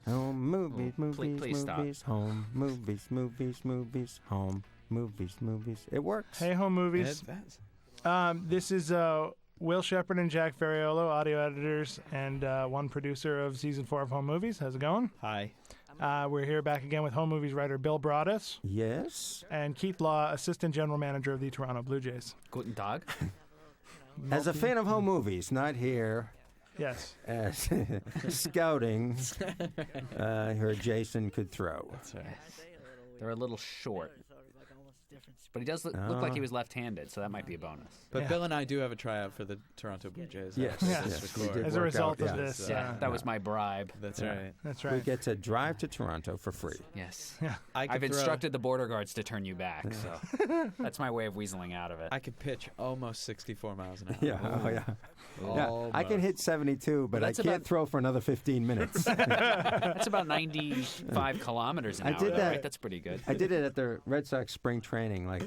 Home movies, movies, please movies, stop. home movies, movies, movies, home movies, movies. It works. Hey, home movies. This is Will Shepard and Jack Ferraiolo, audio editors and one producer of season 4 of Home Movies. How's it going? Hi. We're here back again with Home Movies writer Bill Braudis. Yes. And Keith Law, assistant general manager of the Toronto Blue Jays. Guten Tag. As a fan of home movies, not here. Yes. As scouting, I heard Jason could throw. That's right. They're a little short. But he does look like he was left-handed, so that might be a bonus. But Bill and I do have a tryout for the Toronto Blue Jays. Yes. Yes. We did As a work result out, of yeah. this. That was my bribe. That's Yeah. right. That's We right. get to drive to Toronto for free. Yes. Yeah. I've instructed the border guards to turn you back, so that's my way of weaseling out of it. I could pitch almost 64 miles an hour. Yeah, oh yeah. Almost. I can hit 72, but I That's can't about- throw for another 15 minutes. That's about 95 kilometers an I hour, did though, that. right? That's pretty good. I did it at the Red Sox spring training, like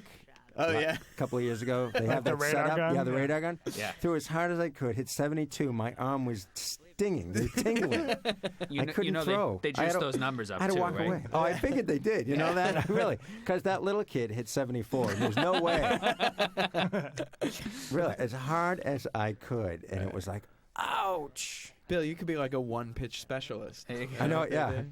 yeah. a couple of years ago. They have The that radar set up. gun? Yeah, the radar gun. Yeah. Threw as hard as I could. Hit 72. My arm was stinging. They were tingling. I couldn't throw. They I had juiced to- those numbers up I had to too, walk right? away. Oh, I figured they did. You know that? Really. Because that little kid hit 74. There's no way. Really. As hard as I could. And it was like, ouch. Bill, you could be like a one-pitch specialist. I know, yeah.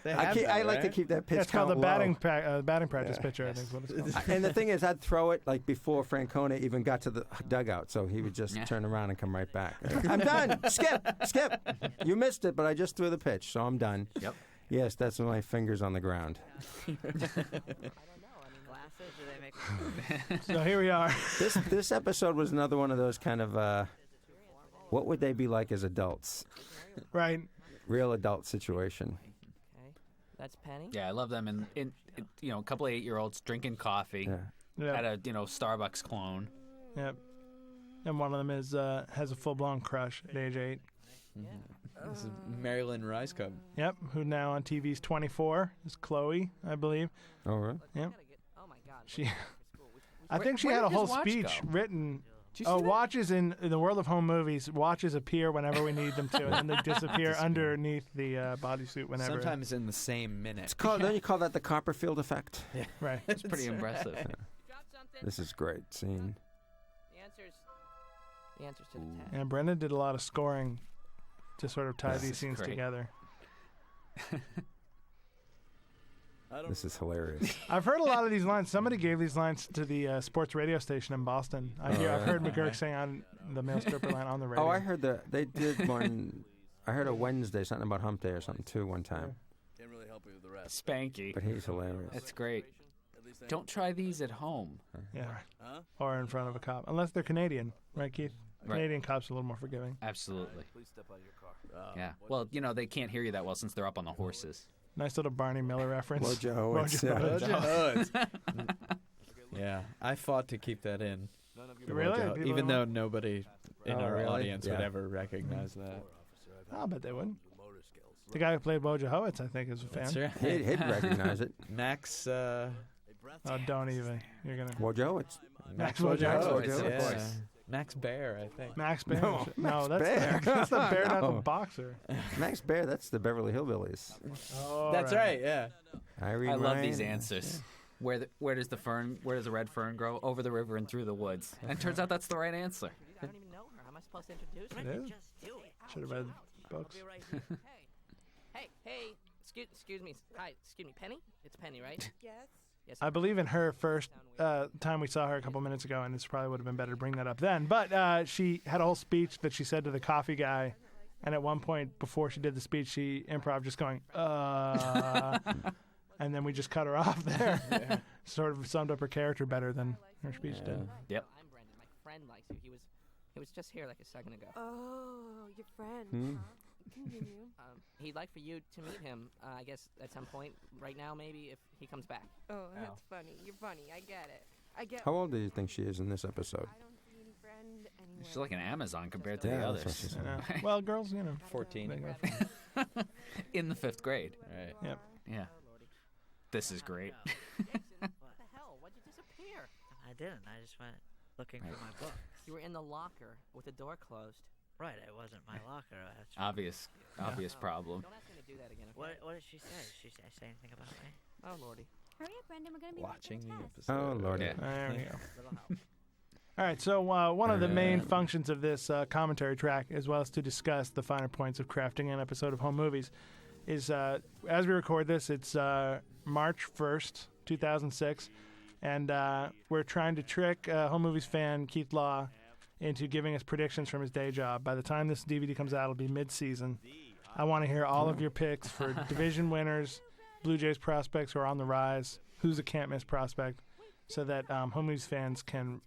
They have that, I like to right? keep that pitch It's called the count low. batting practice pitcher, I think is what it's called. And the thing is, I'd throw it like before Francona even got to the dugout, so he would just turn around and come right back. I'm done. Skip. You missed it, but I just threw the pitch, so I'm done. Yep. Yes, that's with my fingers on the ground. So here we are. This episode was another one of those kind of, what would they be like as adults? Right. Real adult situation. That's Penny. Yeah, I love them. In a couple of 8-year-olds drinking coffee Yeah. at Yeah. a Starbucks clone. Yep. And one of them is has a full-blown crush at age 8. This is Marilyn Rice Cub. Yep. Who now on TV's 24 is Chloe, I believe. Oh, really? Yep. Oh my God. She. I think she where had a did his whole watch speech go? written. Did you see that? Watches in the world of home movies. Watches appear whenever we need them to, and then they disappear underneath the bodysuit whenever. Sometimes in the same minute. Don't you call that the Copperfield effect? Right. It's pretty impressive. Drop something. This is great scene. The answer's to the test. And Brendan did a lot of scoring to sort of tie This these is scenes great. together. This is hilarious. I've heard a lot of these lines. Somebody gave these lines to the sports radio station in Boston. I've heard McGurk saying on the male stripper line on the radio. Oh, I heard they did one. I heard a Wednesday, something about Hump Day or something too, one time. Can't really help you with the rest. Spanky. But he's hilarious. That's great. At least I Don't try these at home. Yeah. Huh? Or in front of a cop. Unless they're Canadian. Right, Keith? Canadian cops are a little more forgiving. Absolutely. Please step out of your car. Yeah. Well, they can't hear you that well since they're up on the horses. Nice little Barney Miller reference. Mojo. Yeah, I fought to keep that in. None of you Really? Mojo, People even don't- though nobody in Oh, our really? audience would Yeah. ever recognize that. officer. I've I'll bet they would. motor skills. The guy who played Bojo Howitz, I think, is a fan. That's right. He'd recognize it. Max. Oh, don't even. You're going to... Mojo, it's Max Mojo. Mojo. Mojo, of yeah. course. Max Bear, I think. Max Bear. No, that's Bear. that's the bare knuckle No. boxer. Max Bear. That's the Beverly Hillbillies. Oh, That's right. Yeah. I love these answers. Where does the red fern grow? Over the river and through the woods. And it turns out that's the right answer. I don't even know her. How am I supposed to introduce her? It is. Just do it. Should have read books. I'll be right here. Hey. Excuse me. Hi. Excuse me. Penny? It's Penny, right? Yes. Yes. I believe in her first time we saw her a couple minutes ago, and this probably would have been better to bring that up then. But she had a whole speech that she said to the coffee guy, and at one point before she did the speech, she improv just going, and then we just cut her off there. Sort of summed up her character better than her speech did. Yep. I'm Brendan. My friend likes you. He was just here like a second ago. Oh, your friend. Huh? Continue. He'd like for you to meet him. I guess at some point, right now, maybe if he comes back. Oh, that's funny. You're funny. I get it. I get. How old do you think she is in this episode? I don't see any friend anywhere. She's like an Amazon compared to Yeah, the that's what she others. said. Well, girls, 14. they go In the 5th grade. Right. Yep. Yeah. This is great. What the hell? Why'd you disappear? I didn't. I just went looking for my books. You were in the locker with the door closed. Right, it wasn't my locker. That's Obvious problem. Don't ask me to do that again. Okay? What did she say? Did she say anything about me? Oh lordy. Hurry up, Brendan. We're gonna be Watching the late for episode. Oh, Lord. Yeah. There we go. Little help. All right, so one of the main functions of this commentary track, as well as to discuss the finer points of crafting an episode of Home Movies, is as we record this, it's March 1st, 2006, and we're trying to trick Home Movies fan Keith Law into giving us predictions from his day job. By the time this DVD comes out, it'll be mid-season. I want to hear all of your picks for division winners, Blue Jays prospects who are on the rise, who's a can't-miss prospect, so that Home Movies fans can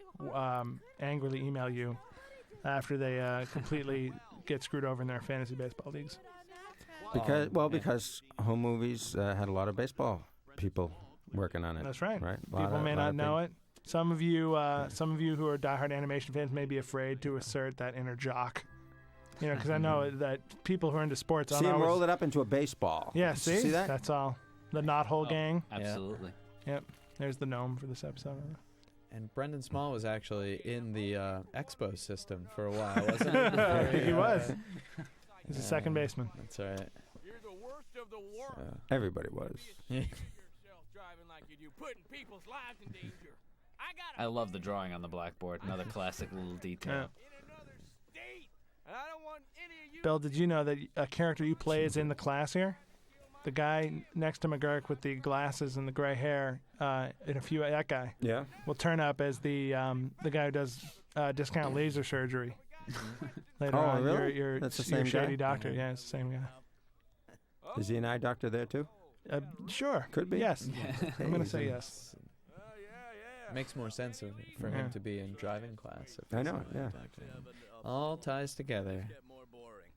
angrily email you after they completely get screwed over in their fantasy baseball leagues. Because Home Movies had a lot of baseball people working on it. That's right. Right. People may not know it. Some of you who are diehard animation fans may be afraid to assert that inner jock. You know, because I know that people who are into sports. See him roll it up into a baseball. Yeah, see that? That's all. The Knothole Gang. Absolutely. Yep. There's the gnome for this episode. And Brendan Small was actually in the Expo system for a while, wasn't he? He was. He's a second baseman. That's right. You're the worst of the worst. Everybody was. Yourself driving like you do, putting people's lives in danger. I love the drawing on the blackboard. Another classic little detail. Yeah. In another state, and I don't want any of you. Bill, did you know that a character you play is in the class here? The guy next to McGurk with the glasses and the gray hair, that guy Yeah. will turn up as the guy who does discount laser surgery. Later Oh, on, really? your That's the your same shady guy? doctor. Yeah, it's the same guy. Is he an eye doctor there too? Sure. Could be. Yes. I'm going to say yes. Makes more sense for Yeah. him to be in driving class. if I he's know, an eye yeah. doctor. All ties together. Get more boring.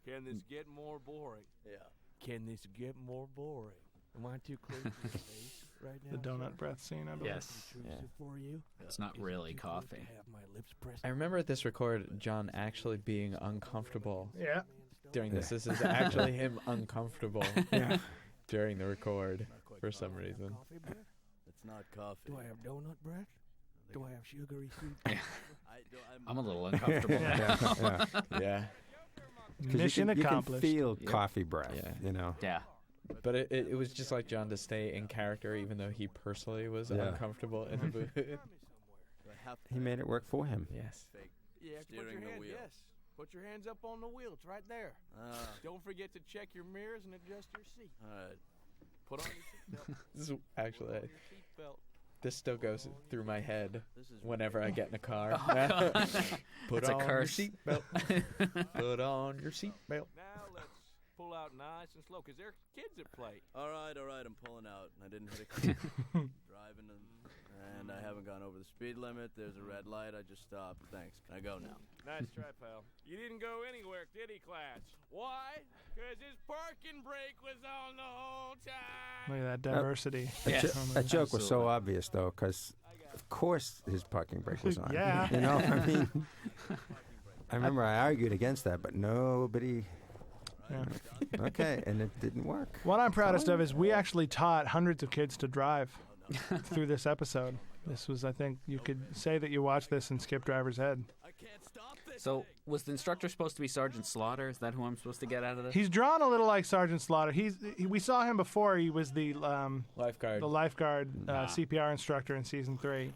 Can this get more boring? Yeah. Can this get more boring? Am I too close to your face right now? The donut breath scene, I believe. Yes. Yeah. For you? It's not really coffee. Have my lips pressed. I remember at this record, John actually being uncomfortable Yeah. during this. This is actually him uncomfortable during the record for some reason. Coffee breath? It's not coffee. Do I have donut breath? Do I have sugary sweet? I'm a little uncomfortable now. Yeah. 'Cause Mission you can accomplished. feel coffee breath. Yeah. You know. Yeah. But it was just like John to stay in character, even though he personally was Yeah. uncomfortable in the booth. He made it work for him. Yes. Yeah, put Steering your the hands. wheel. Yes. Put your hands up on the wheel. It's right there. Don't forget to check your mirrors and adjust your seat. All right. Put on your seatbelt. This is actually, Your seatbelt. this still goes through my head This is whenever I get in a car. Put That's a on curse. your seatbelt. Put on your seatbelt. Now let's pull out nice and slow, 'cause there are kids at play. All right. I'm pulling out. I didn't hit a car. Driving, and I haven't gone over the speed limit. There's a red light. I just stopped. Thanks. Can I go now? Nice try, pal. You didn't go anywhere, did he, class? Why? 'Cause his parking brake was on the whole time. Look at that diversity. That joke was so obvious, though, because of course his parking brake was on. Yeah. You know, I mean, I remember I argued against that, but nobody. Yeah. Okay, and it didn't work. What I'm proudest of is we actually taught hundreds of kids to drive through this episode. This was, I think, you could say that you watched this and skip driver's head. I can't stop this. So, was the instructor supposed to be Sergeant Slaughter? Is that who I'm supposed to get out of this? He's drawn a little like Sergeant Slaughter. We saw him before. He was the Lifeguard. lifeguard CPR instructor in season 3,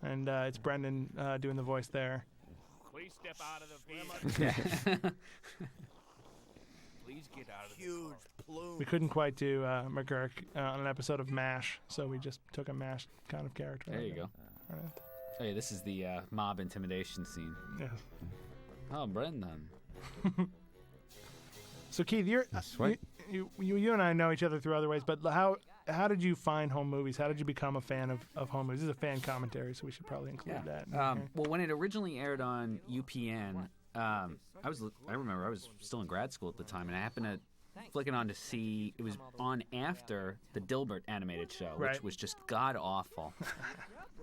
and it's Brendan doing the voice there. Please step out of the vehicle. Please get out of the Huge car. plume. We couldn't quite do McGurk on an episode of MASH, so we just took a MASH kind of character. There you go. All right. Oh, yeah, this is the mob intimidation scene. Yeah. Oh, Brendan. So Keith, you and I know each other through other ways, but how did you find Home Movies? How did you become a fan of Home Movies? This is a fan commentary, so we should probably include that. Well, when it originally aired on UPN, I remember I was still in grad school at the time, and I happened to flick it on to see it was on after the Dilbert animated show, Right. which was just god awful.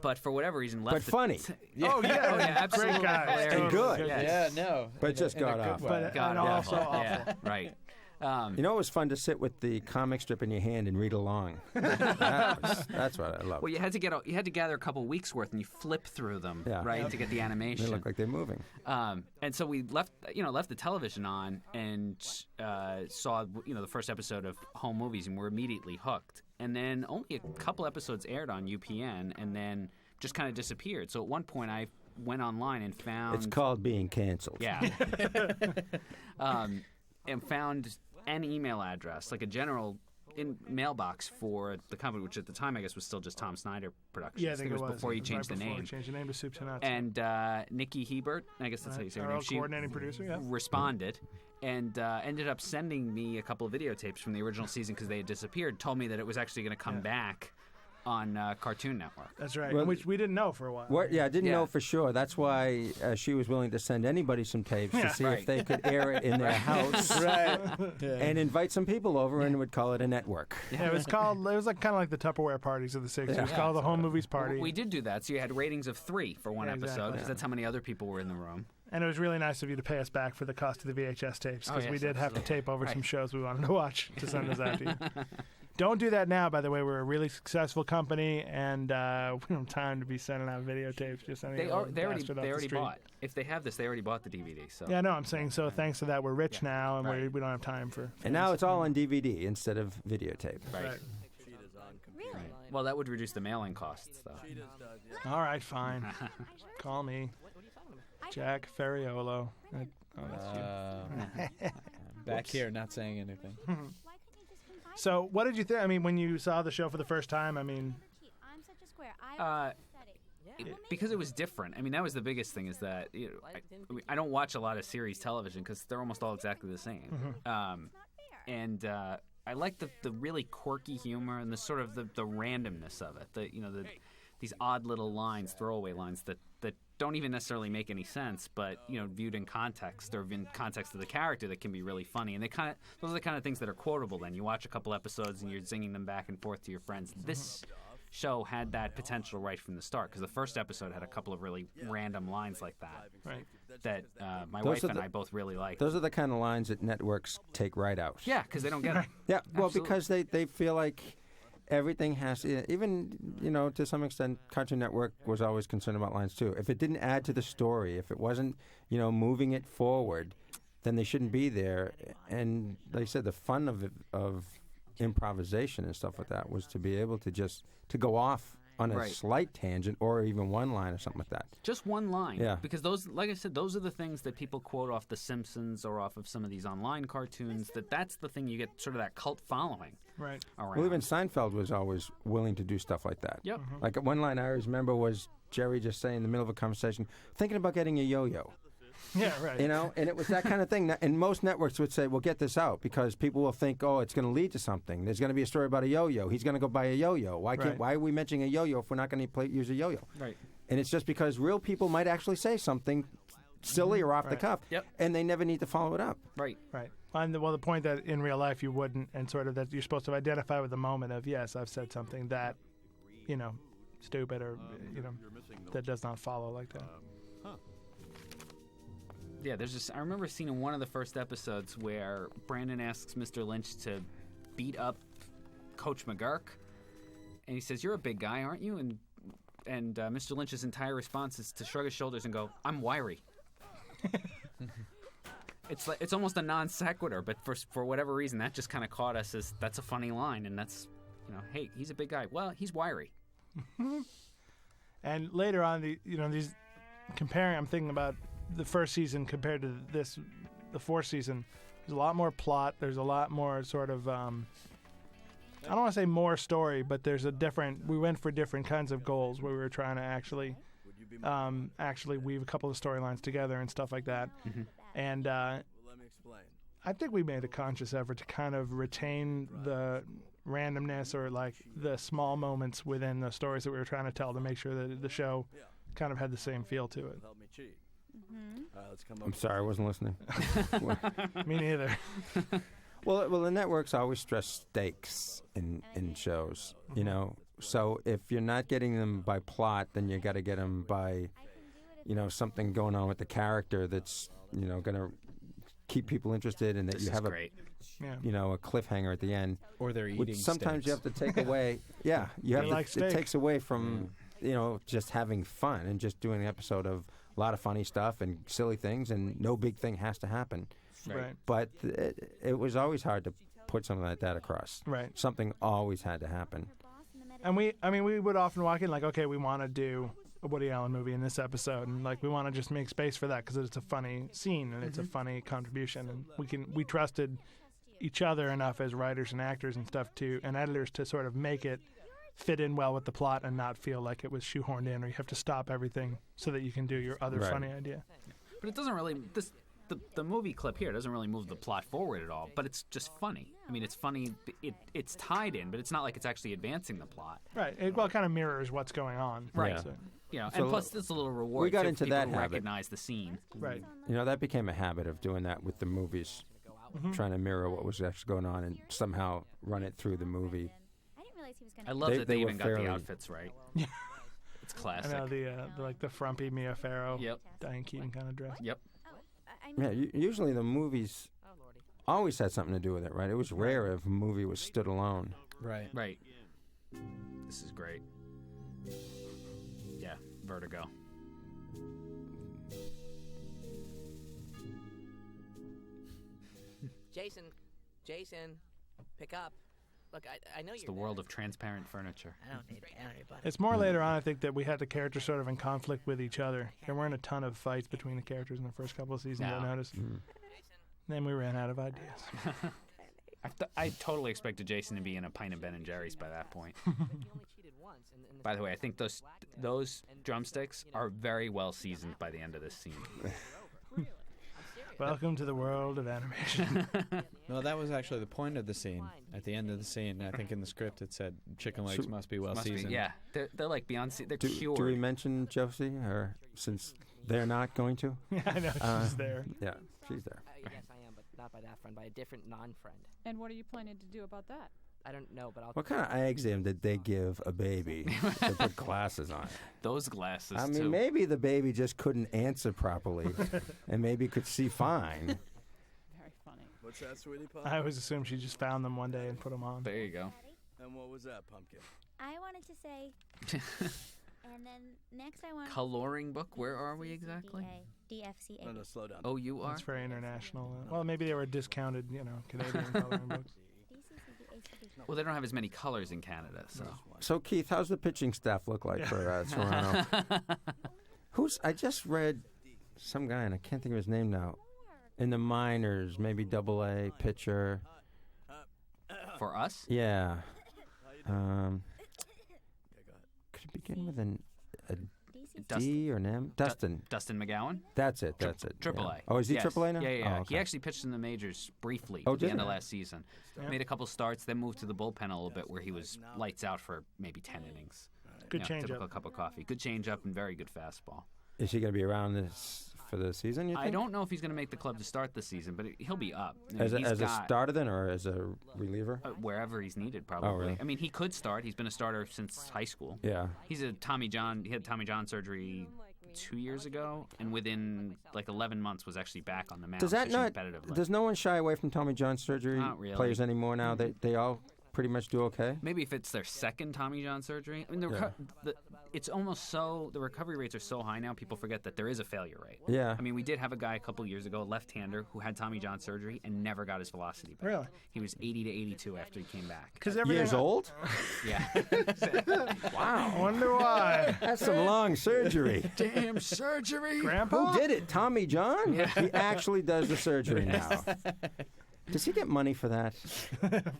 But for whatever reason, left. But funny. Oh yeah, absolutely. Great guy. Hilarious. And good. Yes. Yeah, no. But just in a got good off. way. But God and awful. also awful. Yeah, right. You know, it was fun to sit with the comic strip in your hand and read along. That's what I love. Well, you had to gather a couple weeks worth, and you flip through them, right, to get the animation. They look like they're moving. And so we left the television on and saw the first episode of Home Movies, and we're immediately hooked. And then only a couple episodes aired on UPN, and then just kind of disappeared. So at one point, I went online and found It's called being canceled. Yeah. And found an email address, like a general mailbox for the company, which at the time I guess was still just Tom Snyder Productions. Yeah, I think it was before he changed the name. He changed the name to Soup to Nuts. And Nikki Hebert, I guess that's how you say her name. She coordinating producer, responded and ended up sending me a couple of videotapes from the original season because they had disappeared. Told me that it was actually going to come back on Cartoon Network. That's right, which we didn't know for a while. I didn't know for sure. That's why she was willing to send anybody some tapes to see if they could air it in their house, and invite some people over, and would call it a network. Yeah, it was like kind of like the Tupperware parties of the 60s. It was called the Home Movies Party. We did do that, so you had ratings of 3 for one episode, because that's how many other people were in the room. And it was really nice of you to pay us back for the cost of the VHS tapes, because we did have to tape over some shows we wanted to watch to send us out to you. Don't do that now, by the way. We're a really successful company, and we don't have time to be sending out videotapes. Just they already bought. If they have this, they already bought the DVD. So yeah, no, I'm saying so. Thanks to that, we're rich now, and we don't have time for. And now it's all on DVD instead of videotape. Right. Really? Well, that would reduce the mailing costs, though. All right, fine. Call me Jack Ferraiolo. Back here, not saying anything. So, what did you think? I mean, when you saw the show for the first time, I mean, because it was different. I mean, that was the biggest thing. Is that I don't watch a lot of series television because they're almost all exactly the same. And I like the really quirky humor and the sort of the randomness of it. These odd little lines, throwaway lines that don't even necessarily make any sense, but viewed in context or in context of the character, that can be really funny. And those are the kind of things that are quotable. Then you watch a couple episodes and you're zinging them back and forth to your friends. This show had that potential right from the start, because the first episode had a couple of really random lines like that. Right. That my wife and I both really liked. Those are the kind of lines that networks take right out. Yeah, because they don't get them. Yeah, well, Absolutely. because they feel like everything has to, even, to some extent, Cartoon Network was always concerned about lines too. If it didn't add to the story, if it wasn't, moving it forward, then they shouldn't be there. And like I said, the fun of improvisation and stuff like that was to be able to just to go off on a slight tangent or even one line or something like that. Just one line. Yeah. Because those, like I said, those are the things that people quote off The Simpsons or off of some of these online cartoons. That's the thing you get sort of that cult following. Right. Around. Well, even Seinfeld was always willing to do stuff like that. Yep. Like one line I always remember was Jerry just saying in the middle of a conversation, thinking about getting a yo-yo. Yeah, right. And it was that kind of thing. And most networks would say, well, get this out, because people will think, oh, it's going to lead to something. There's going to be a story about a yo-yo. He's going to go buy a yo-yo. Why are we mentioning a yo-yo if we're not going to use a yo-yo? Right. And it's just because real people might actually say something silly or off the cuff, and they never need to follow it up. Right. Right. And the point that in real life you wouldn't, and sort of that you're supposed to identify with the moment of, yes, I've said something that, stupid or, that does not follow like that. Yeah, I remember seeing in one of the first episodes where Brandon asks Mr. Lynch to beat up Coach McGurk, and he says, "You're a big guy, aren't you?" And Mr. Lynch's entire response is to shrug his shoulders and go, "I'm wiry." It's almost a non sequitur, but for whatever reason that just kind of caught us as that's a funny line, and that's hey, he's a big guy. Well, he's wiry. And later on, these comparing, I'm thinking about the first season compared to the fourth season. There's a lot more plot. There's a lot more sort of I don't want to say more story, but we went for different kinds of goals where we were trying to actually weave a couple of storylines together and stuff like that. Mm-hmm. And Let me explain. I think we made a conscious effort to kind of retain the randomness or like the small moments within the stories that we were trying to tell to make sure that the show kind of had the same feel to it. Help me cheat. Let's come up I'm sorry, I wasn't listening. Me neither. Well, the networks always stress stakes in shows, So if you're not getting them by plot, then you got to get them by, something going on with the character that's, going to keep people interested and that This you is have great. Yeah. a cliffhanger at the end. Or they're Which eating sometimes you have steaks. to take away. Yeah, you have They to. like It steak. takes away from just having fun and just doing an episode of a lot of funny stuff and silly things, and no big thing has to happen. Right. But it was always hard to put something like that across. Right. Something always had to happen. And we would often walk in like, okay, we want to do a Woody Allen movie in this episode, and like we want to just make space for that because it's a funny scene and it's a funny contribution, and we trusted each other enough as writers and actors and stuff and editors to sort of make it fit in well with the plot and not feel like it was shoehorned in or you have to stop everything so that you can do your other Right. funny idea. But it doesn't really. The movie clip here doesn't really move the plot forward at all. But it's just funny. I mean, it's funny. It's tied in, but it's not like it's actually advancing the plot. Right. It kind of mirrors what's going on. Right. Yeah. So, And So plus, it's a little reward. we got too, into for people that who habit. recognize the scene. right. That became a habit of doing that with the movies, trying to mirror what was actually going on and somehow run it through the movie. I love They- that they they were even got fairly- the outfits right. Yeah. It's I classic. know the frumpy Mia Farrow, Yep. Diane Keaton kind of dress. Yep. Yeah, usually the movies always had something to do with it, right? It was rare if a movie was stood alone. Right. Right. This is great. Yeah. Vertigo. Jason, pick up. Look, I know It's you're the world of transparent furniture. I don't need anybody. It's more later on, I think, that we had the characters sort of in conflict with each other. There weren't a ton of fights between the characters in the first couple of seasons, I No. noticed. Then we ran out of ideas. I totally expected Jason to be in a pint of Ben and Jerry's by that point. By the way, I think those drumsticks are very well seasoned by the end of this scene. Welcome to the world of animation. No, that was actually the point of the scene. At the end of the scene, I think in the script it said chicken legs must be well Must be, seasoned. yeah, they're like beyond. They're cured. Do we mention Josie, or since they're not going to? Yeah, I know, she's there. Yeah, she's there. Yes, I am, but not by that friend, by a different non-friend. And what are you planning to do about that? I don't know, but I'll. What kind of exam did they give a baby to put glasses on? Those glasses. I mean, too. maybe the baby just couldn't answer properly, and maybe could see fine. Very funny. What's that, sweetie pie? I always assumed she just found them one day and put them on. There you go. And what was that, pumpkin? I wanted to say, and then next I want Coloring book. Where are we exactly? DFCA. No, slow down. Oh, you are. It's very international. Well, maybe they were discounted, Canadian coloring books. Well, they don't have as many colors in Canada, so. So, Keith, how's the pitching staff look like for Toronto? I just read some guy, and I can't think of his name now, in the minors, maybe AA pitcher. For us? Yeah. Could it begin with a D or an M? Dustin. Dustin McGowan? That's it. That's it. Triple yeah. A. Oh, is he Yes. Triple A now? Yeah, yeah. Oh, Yeah. okay. He actually pitched in the majors briefly Oh, at the did end he? of last season. Yeah. Made a couple starts, then moved to the bullpen a little bit where he was lights out for maybe 10 innings. Good change Typical up. cup of coffee. Good change up and very good fastball. Is he going to be around this for the season, you think? I don't know if he's going to make the club to start the season, but he'll be up. I mean, As, he's a got- starter then, or as a reliever? wherever he's needed, probably. really? I mean, he could start. He's been a starter since high school. Yeah. He had Tommy John surgery 2 years ago, and within like 11 months was actually back on the mound. Does that pitching not? competitively. Does no one shy away from Tommy John surgery Not really. players anymore now? They all pretty much do okay. Maybe if it's their second Tommy John surgery. I mean, it's almost so the recovery rates are so high now. People forget that there is a failure rate. Yeah. I mean, we did have a guy a couple years ago, a left-hander, who had Tommy John surgery and never got his velocity back. Really? He was 80 to 82 after he came back. Because Years old? Yeah. Wow. I wonder why. That's some long surgery. Damn surgery. Grandpa? Who did it? Tommy John? Yeah. He actually does the surgery now. Does he get money for that?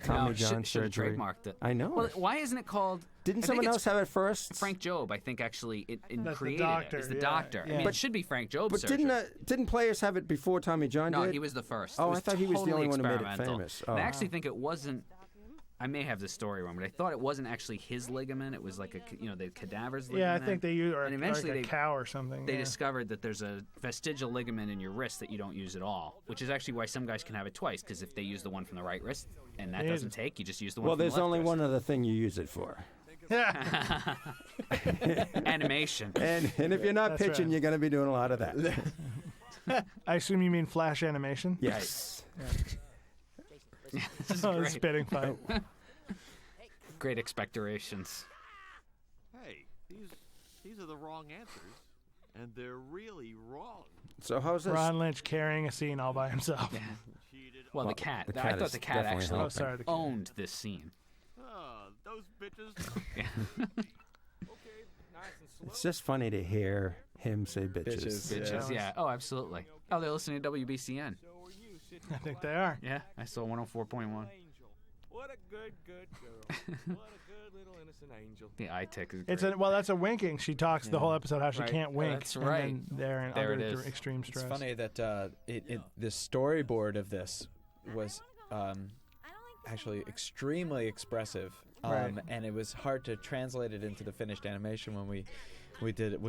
Tommy No, John should have surgery. trademarked it. I know. Well, why isn't it called? Didn't I think someone it's else have it first? Frank Job, I think, actually That's the created doctor, it. Is the yeah, doctor. yeah. I mean, But- it should be Frank Job's But surgery. didn't players have it before Tommy John No, did? he was the first. Oh, It I thought he was the totally only one who made it experimental. famous. And I Oh. actually think it wasn't. I may have the story wrong, but I thought it wasn't actually his ligament. It was like the cadaver's ligament. Yeah, I think they use And eventually like a they- cow or something. They yeah. discovered that there's a vestigial ligament in your wrist that you don't use at all, which is actually why some guys can have it twice. Because if they use the one from the right wrist and that They doesn't use- take, you just use the one. Well, from the there's left only wrist. one other thing you use it for. Yeah. Animation. And if you're not That's pitching, right. you're going to be doing a lot of that. I assume you mean Flash animation? Yes. This is Oh, the great. spitting fight. Great expectorations. Hey, these are the wrong answers, and they're really wrong. So how's this? Ron Lynch carrying a scene all by himself. Yeah. Well, the cat. the I cat thought is the cat definitely actually helping. Oh, sorry, the cat. owned this scene. Oh, those bitches. Yeah. It's just funny to hear him say bitches. Bitches, yeah. Oh, absolutely. Oh, they're listening to WBCN. I think they are. Yeah, I saw 104.1. What a good girl. What a good little innocent angel. The eye tick is great. It's well, that's a winking. She talks the whole episode how she Right. can't Oh, wink. that's and right. then they're There under it the is. extreme stress. It's funny that the storyboard of this was actually extremely expressive, Right. and it was hard to translate it into the finished animation when we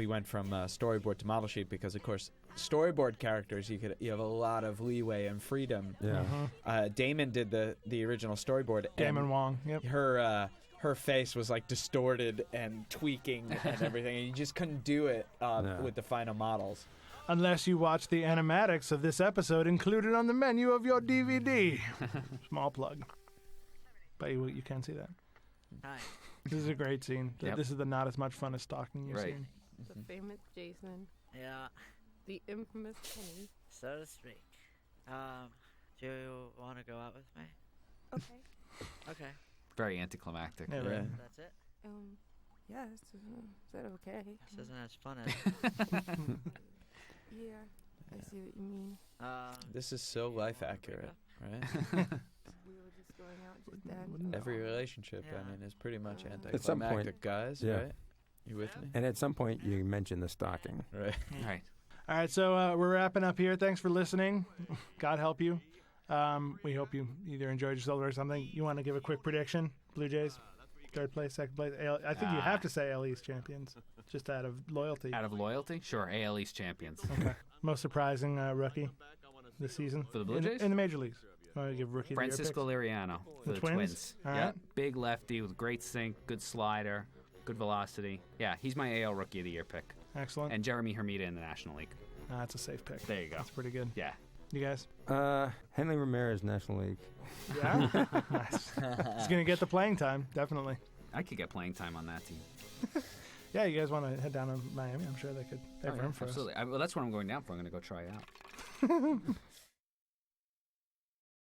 went from storyboard to model sheet, because of course storyboard characters you have a lot of leeway and freedom. Yeah. Damon did the original storyboard. Damon and Wong. Yep. her face was like distorted and tweaking and everything, and you just couldn't do it with the final models. Unless you watch the animatics of this episode included on the menu of your DVD. Small plug. But you can see that. Hi. This is a great scene. Yep. This is the not as much fun as stalking you Right. scene. The famous Jason. Yeah, The infamous Penny. so to speak. Do you want to go out with me? Okay. Okay, Very anticlimactic. Yeah, right. that's it. Yes. Is that okay? This isn't as fun as. Yeah. I see what you mean. This is so life accurate, right? We were just going out just then. Every relationship, Yeah. I mean, is pretty much At some point- anticlimactic, guys. Yeah. Right? You with me? And at some point, you mentioned the stalking. Right. Right. All right, so we're wrapping up here. Thanks for listening. God help you. We hope you either enjoyed yourself or something. You want to give a quick prediction? Blue Jays, third place, second place. I think you have to say AL East champions, just out of loyalty. Out of loyalty? Sure, AL East champions. Okay. Most surprising rookie this season For the Blue Jays? in the major leagues. Want to give rookie Francisco of the year Liriano for The the Twins? Twins. All Yeah, right. big lefty with great sink, good slider, good velocity. Yeah, he's my AL Rookie of the Year pick. picks? Excellent. And Jeremy Hermida in the National League. That's a safe pick. There you go. That's pretty good. Yeah. You guys? Henley Ramirez, National League. Yeah. Nice. He's gonna get the playing time, definitely. I could get playing time on that team. Yeah, you guys want to head down to Miami? I'm sure they could. They have room for us. Absolutely. Well, that's what I'm going down for. I'm going to go try it out.